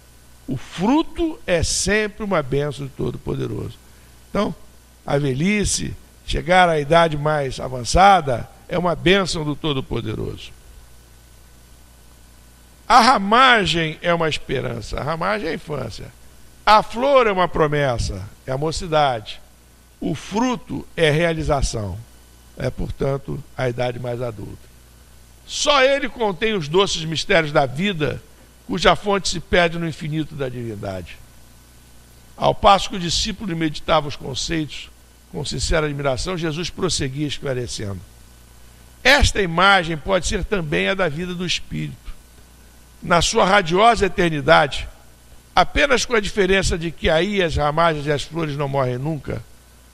Speaker 1: O fruto é sempre uma bênção do Todo-Poderoso. Então, a velhice, chegar à idade mais avançada, é uma bênção do Todo-Poderoso. A ramagem é uma esperança, a ramagem é a infância. A flor é uma promessa, é a mocidade. O fruto é realização, é, portanto, a idade mais adulta. Só ele contém os doces mistérios da vida, cuja fonte se perde no infinito da divindade. Ao passo que o discípulo meditava os conceitos com sincera admiração, Jesus prosseguia esclarecendo. Esta imagem pode ser também a da vida do Espírito. Na sua radiosa eternidade, apenas com a diferença de que aí as ramagens e as flores não morrem nunca,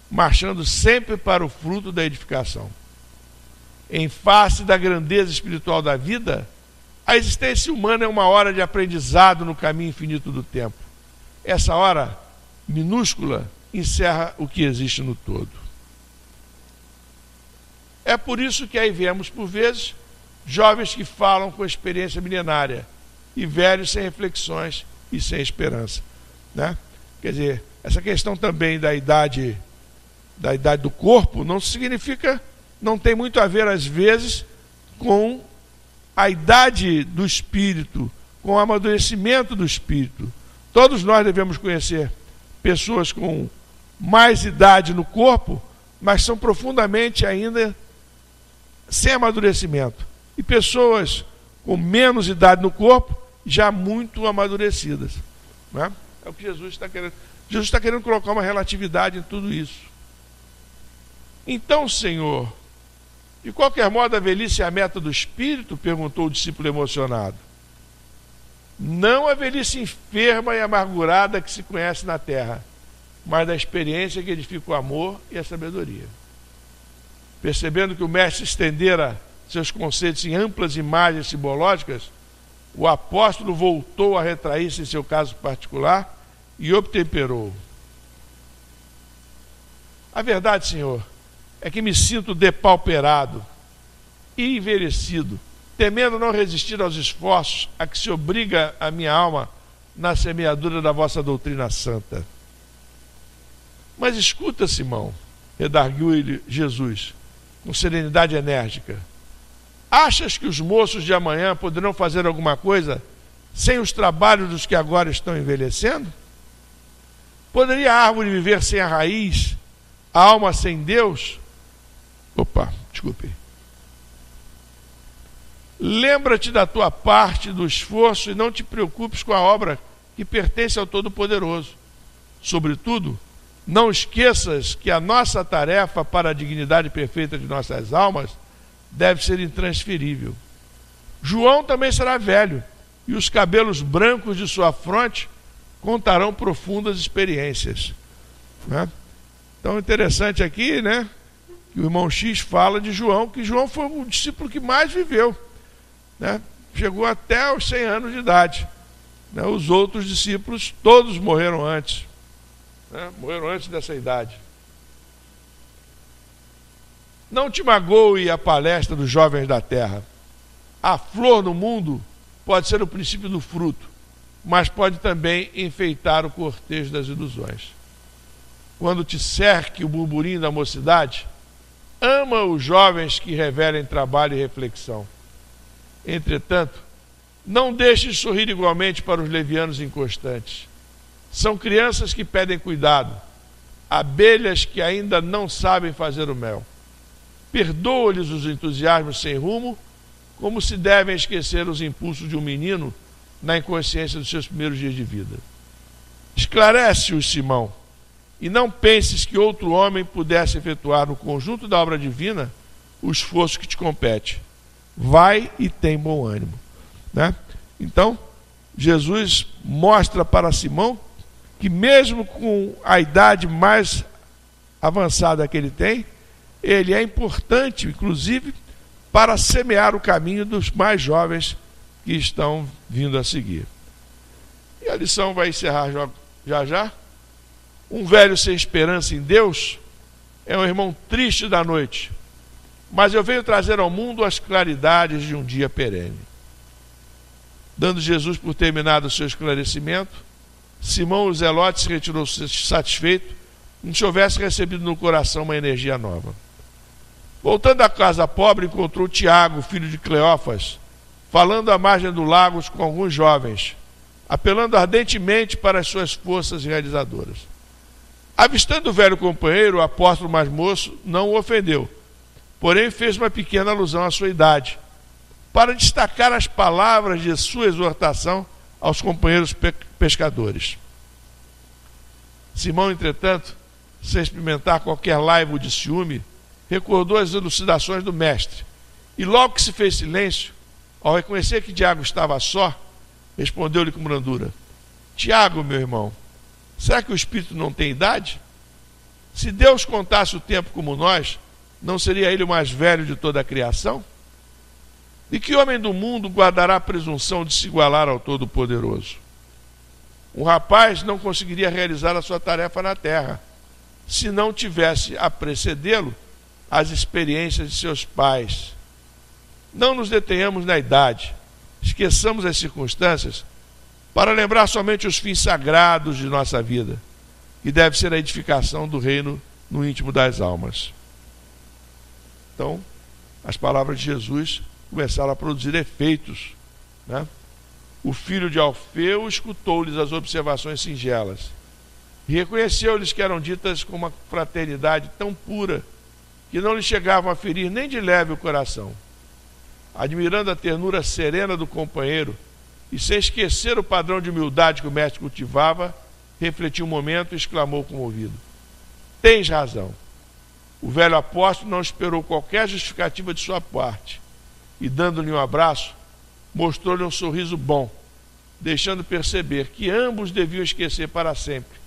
Speaker 1: marchando sempre para o fruto da edificação. Em face da grandeza espiritual da vida, a existência humana é uma hora de aprendizado no caminho infinito do tempo. Essa hora minúscula encerra o que existe no todo. É por isso que aí vemos, por vezes, jovens que falam com experiência milenária e velhos sem reflexões e sem esperança, né? Quer dizer, essa questão também da idade do corpo não significa, não tem muito a ver às vezes com a idade do espírito, com o amadurecimento do espírito. Todos nós devemos conhecer pessoas com mais idade no corpo, mas são profundamente ainda sem amadurecimento, e pessoas com menos idade no corpo já muito amadurecidas, né? É o que Jesus está querendo. Jesus está querendo colocar uma relatividade em tudo isso. Então, Senhor, de qualquer modo a velhice é a meta do Espírito? Perguntou o discípulo emocionado. Não a velhice enferma e amargurada que se conhece na terra, mas da experiência que edifica o amor e a sabedoria. Percebendo que o mestre estendera seus conceitos em amplas imagens simbológicas, o apóstolo voltou a retrair-se em seu caso particular e obtemperou. A verdade, Senhor, é que me sinto depauperado e envelhecido, temendo não resistir aos esforços a que se obriga a minha alma na semeadura da vossa doutrina santa. Mas escuta, Simão, redarguiu-lhe Jesus, com serenidade enérgica. Achas que os moços de amanhã poderão fazer alguma coisa sem os trabalhos dos que agora estão envelhecendo? Poderia a árvore viver sem a raiz, a alma sem Deus? Desculpe. Lembra-te da tua parte do esforço e não te preocupes com a obra que pertence ao Todo-Poderoso. Sobretudo, não esqueças que a nossa tarefa para a dignidade perfeita de nossas almas deve ser intransferível. João também será velho, e os cabelos brancos de sua fronte contarão profundas experiências, né? Então, interessante aqui, né, que o irmão X fala de João, que João foi o discípulo que mais viveu, né? Chegou até os 100 anos de idade, né? Os outros discípulos todos morreram antes, né? Morreram antes dessa idade. Não te magoe a palestra dos jovens da terra. A flor no mundo pode ser o princípio do fruto, mas pode também enfeitar o cortejo das ilusões. Quando te cerque o burburinho da mocidade, ama os jovens que revelem trabalho e reflexão. Entretanto, não deixes sorrir igualmente para os levianos inconstantes. São crianças que pedem cuidado, abelhas que ainda não sabem fazer o mel. Perdoa-lhes os entusiasmos sem rumo, como se devem esquecer os impulsos de um menino na inconsciência dos seus primeiros dias de vida. Esclarece-os, Simão, e não penses que outro homem pudesse efetuar no conjunto da obra divina o esforço que te compete. Vai e tem bom ânimo. Né? Então, Jesus mostra para Simão que mesmo com a idade mais avançada que ele tem, ele é importante, inclusive, para semear o caminho dos mais jovens que estão vindo a seguir. E a lição vai encerrar já já. Um velho sem esperança em Deus é um irmão triste da noite, mas eu venho trazer ao mundo as claridades de um dia perene. Dando Jesus por terminado o seu esclarecimento, Simão o Zelote se retirou satisfeito, como se houvesse recebido no coração uma energia nova. Voltando à casa pobre, encontrou Tiago, filho de Cleófas, falando à margem do lago com alguns jovens, apelando ardentemente para as suas forças realizadoras. Avistando o velho companheiro, o apóstolo mais moço não o ofendeu, porém fez uma pequena alusão à sua idade, para destacar as palavras de sua exortação aos companheiros pescadores. Simão, entretanto, sem experimentar qualquer laivo de ciúme, recordou as elucidações do mestre, e logo que se fez silêncio, ao reconhecer que Tiago estava só, respondeu-lhe com brandura: Tiago, meu irmão, será que o Espírito não tem idade? Se Deus contasse o tempo como nós, não seria ele o mais velho de toda a criação? E que homem do mundo guardará a presunção de se igualar ao Todo-Poderoso? Um rapaz não conseguiria realizar a sua tarefa na terra, se não tivesse a precedê-lo as experiências de seus pais. Não nos detenhamos na idade, esqueçamos as circunstâncias, para lembrar somente os fins sagrados de nossa vida, que deve ser a edificação do reino no íntimo das almas. Então, as palavras de Jesus começaram a produzir efeitos, né? O filho de Alfeu escutou-lhes as observações singelas e reconheceu-lhes que eram ditas com uma fraternidade tão pura que não lhe chegavam a ferir nem de leve o coração. Admirando a ternura serena do companheiro e sem esquecer o padrão de humildade que o mestre cultivava, refletiu um momento e exclamou comovido: Tens razão. O velho apóstolo não esperou qualquer justificativa de sua parte e, dando-lhe um abraço, mostrou-lhe um sorriso bom, deixando perceber que ambos deviam esquecer para sempre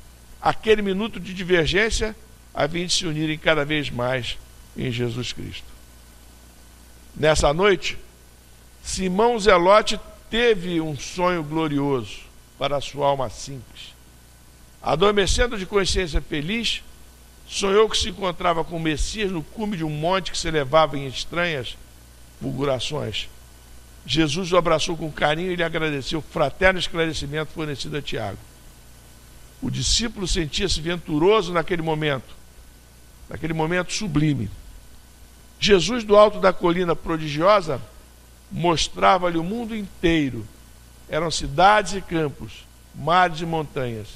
Speaker 1: aquele minuto de divergência a fim de se unirem cada vez mais em Jesus Cristo. Nessa noite, Simão Zelote teve um sonho glorioso para a sua alma simples. Adormecendo de consciência feliz, sonhou que se encontrava com o Messias no cume de um monte que se elevava em estranhas fulgurações. Jesus o abraçou com carinho e lhe agradeceu o fraterno esclarecimento fornecido a Tiago. O discípulo sentia-se venturoso naquele momento sublime. Jesus, do alto da colina prodigiosa, mostrava-lhe o mundo inteiro. Eram cidades e campos, mares e montanhas.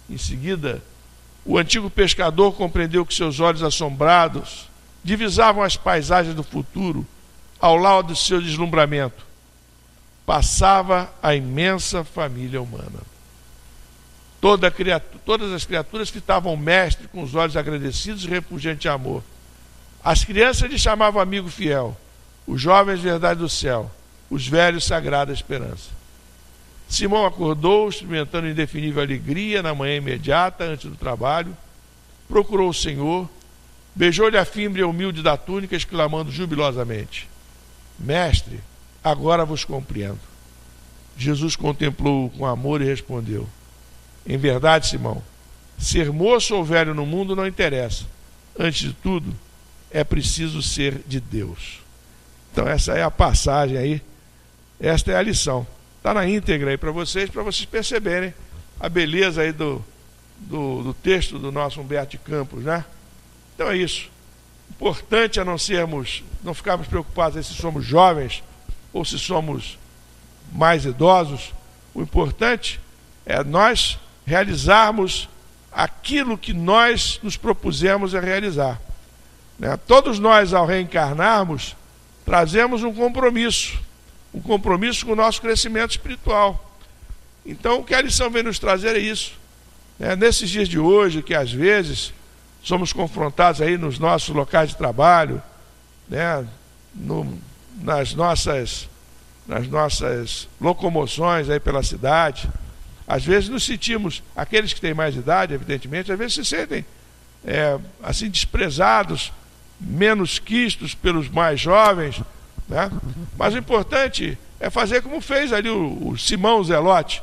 Speaker 1: Em seguida, o antigo pescador compreendeu que seus olhos assombrados divisavam as paisagens do futuro ao lado do seu deslumbramento. Passava a imensa família humana. Todas as criaturas fitavam o mestre com os olhos agradecidos e repudiantes de amor. As crianças lhe chamavam amigo fiel, os jovens verdade do céu, os velhos sagrada esperança. Simão acordou, experimentando indefinível alegria na manhã imediata, antes do trabalho, procurou o Senhor, beijou-lhe a fímbria humilde da túnica, exclamando jubilosamente: Mestre, agora vos compreendo. Jesus contemplou-o com amor e respondeu: Em verdade, Simão, ser moço ou velho no mundo não interessa. Antes de tudo, é preciso ser de Deus. Então essa é a passagem aí, esta é a lição. Está na íntegra aí para vocês perceberem a beleza aí do texto do nosso Humberto de Campos, né? Então é isso. Importante é não ficarmos preocupados se somos jovens ou se somos mais idosos. O importante é nós realizarmos aquilo que nós nos propusemos a realizar, né? Todos nós, ao reencarnarmos, trazemos um compromisso com o nosso crescimento espiritual. Então, o que a lição vem nos trazer é isso. Nesses dias de hoje, que às vezes somos confrontados aí nos nossos locais de trabalho, nas nossas locomoções aí pela cidade, às vezes nos sentimos, aqueles que têm mais idade, evidentemente, às vezes se sentem assim desprezados, menos quistos pelos mais jovens, Mas o importante é fazer como fez ali o Simão Zelote,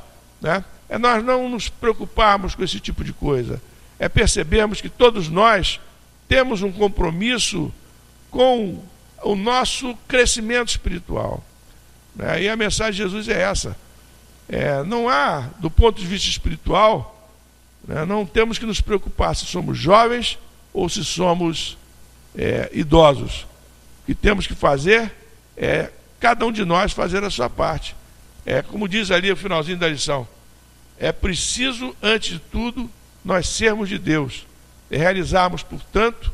Speaker 1: É nós não nos preocuparmos com esse tipo de coisa, é percebermos que todos nós temos um compromisso com o nosso crescimento espiritual, E a mensagem de Jesus é essa. Não há, do ponto de vista espiritual, não temos que nos preocupar se somos jovens ou se somos idosos. O que temos que fazer é cada um de nós fazer a sua parte. Como diz ali o finalzinho da lição, é preciso, antes de tudo, nós sermos de Deus e realizarmos, portanto,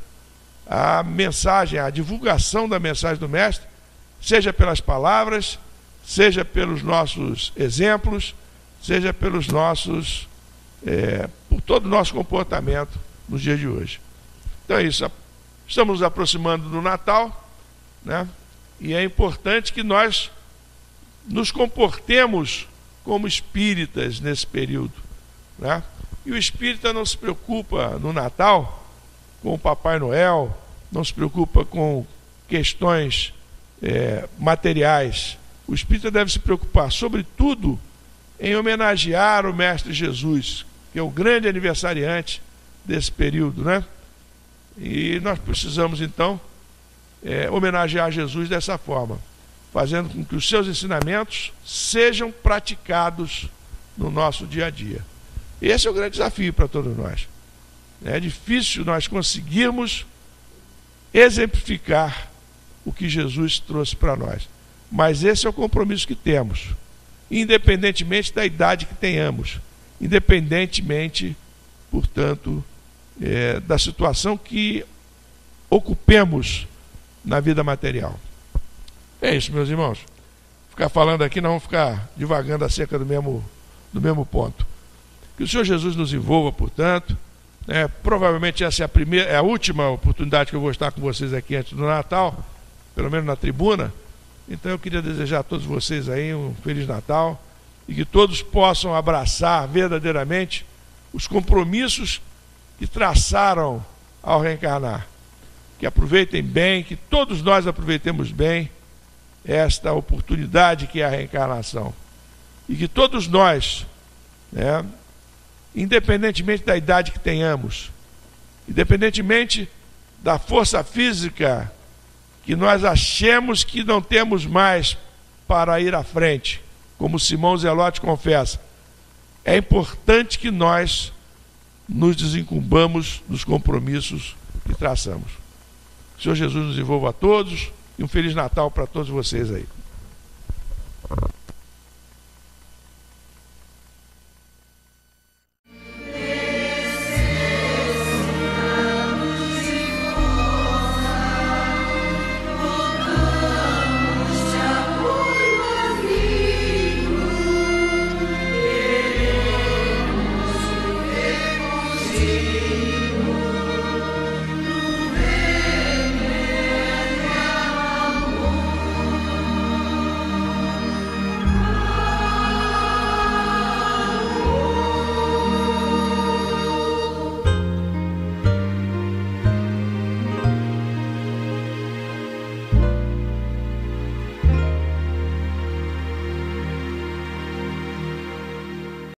Speaker 1: a mensagem, a divulgação da mensagem do Mestre, seja pelas palavras, seja pelos nossos exemplos, seja pelos nossos, por todo o nosso comportamento nos dias de hoje. Então é isso, estamos nos aproximando do Natal, E é importante que nós nos comportemos como espíritas nesse período, E o espírita não se preocupa no Natal com o Papai Noel, não se preocupa com questões materiais. O espírita deve se preocupar, sobretudo, em homenagear o Mestre Jesus, que é o grande aniversariante desse período, E nós precisamos, então, homenagear Jesus dessa forma, fazendo com que os seus ensinamentos sejam praticados no nosso dia a dia. Esse é o grande desafio para todos nós. É difícil nós conseguirmos exemplificar o que Jesus trouxe para nós, mas esse é o compromisso que temos, independentemente da idade que tenhamos, independentemente, portanto, da situação que ocupemos na vida material. É isso, meus irmãos. Ficar falando aqui, não vamos ficar divagando acerca do mesmo ponto. Que o Senhor Jesus nos envolva, portanto. Provavelmente essa é a última oportunidade que eu vou estar com vocês aqui antes do Natal, pelo menos na tribuna. Então eu queria desejar a todos vocês aí um Feliz Natal e que todos possam abraçar verdadeiramente os compromissos que traçaram ao reencarnar. Que aproveitem bem, que todos nós aproveitemos bem esta oportunidade que é a reencarnação. E que todos nós, independentemente da idade que tenhamos, independentemente da força física que nós achemos que não temos mais para ir à frente, como Simão Zelote confessa, é importante que nós nos desincumbamos dos compromissos que traçamos. O Senhor Jesus nos envolva a todos e um Feliz Natal para todos vocês aí.